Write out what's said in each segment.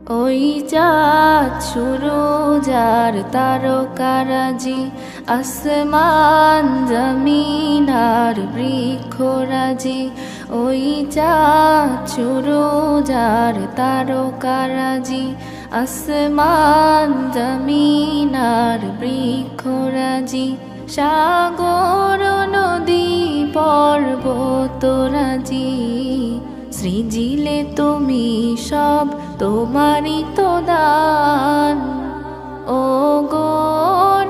ওই চাঁদ সুরজ আর তারকারাজি, আসমান জমিন আর বৃক্ষরাজি। ওই চাঁদ সুরজ আর তারকারাজি, আসমান জমিন আর বৃক্ষরাজি। সাগর নদী পর্বতরাজি, সৃজিলে তুমি সব তোমারই তো দান। ও গো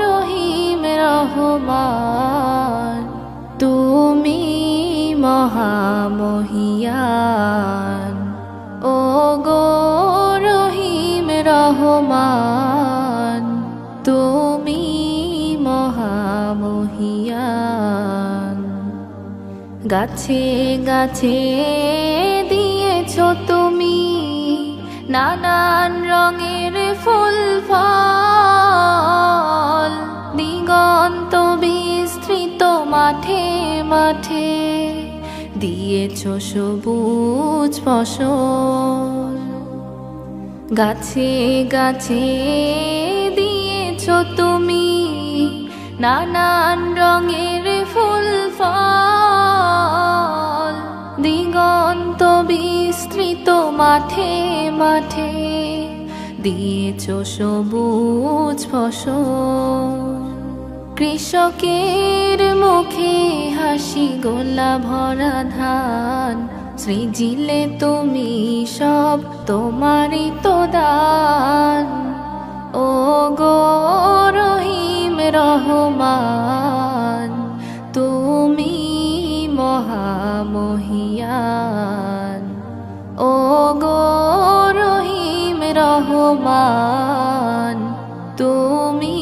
রহিম রহমান, তুমি মহামহিয়ান। ও গো রহিম রহমান, তুমি মহামহিয়ান। গাছে গাছে দিয়েছো তুমি নানান রঙের ফুল ফল, দিগন্ত বিস্তৃত মাঠে মাঠে দিয়েছো সবুজ ফসল। গাছে গাছে দিয়েছো তুমি নানান রঙের ফুল ফল, দিগন্ত বিস্তৃত মাঠে মাঠে দিয়েছো সবুজ ফসল। কৃষকের মুখে হাসি, গোলা ভরা ধান, সৃজিলে তুমি সব তোমারই তো দান। ও গো রহিম রহমান, তুমি মহামহিয়ান। ও গো রহিম রহমান, তুমি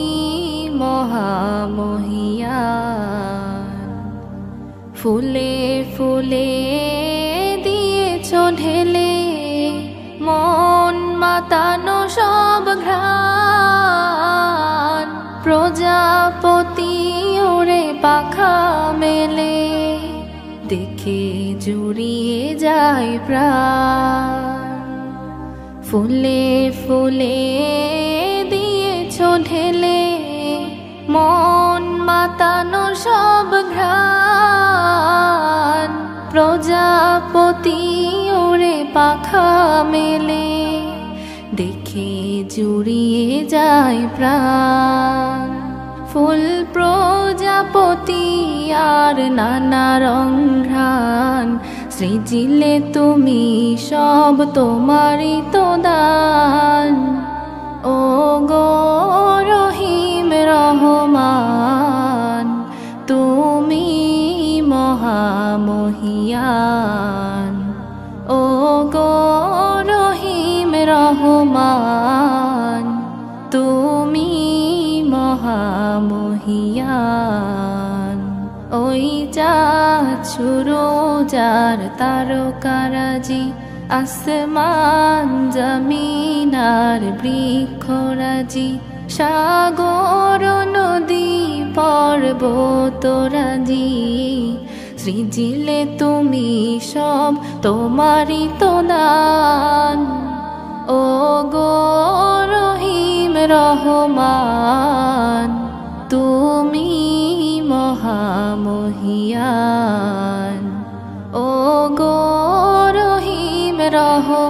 মহামহিয়ান। ফুলে ফুলে দিয়েছো ঢেলে মন মাতানো সব ঘ্রাণ, প্রজাপতি ওরে পাখা মেলে দেখে জুড়িয়ে যায় প্রাণ। ফুলে ফুলে দিয়েছো ঢেলে মন মাতানো সব ঘ্রাণ, প্রজাপতি ওরে পাখা মেলে দেখে জুড়িয়ে যায় প্রাণ। ফুল প্রজাপতি আর নানা রং ঘ্রাণ, সৃজিলে তুমি সব তোমারই তো দান। ও গো রহিম রহমান, তুমি মহামহিয়ান। ও গো রহিম রহমান, তুমি মহামহিয়ান। ওই চাঁদ সুরজ আর তারকারাজি, আসমান জমিন আর বৃক্ষরাজি। সাগর নদী পর্বতরাজি, সৃজিলে তুমি সব তোমারই তো দান। ও গো রহিম রহমান, তুমি মহামহিয়ান। ও গো রহিম রহমান।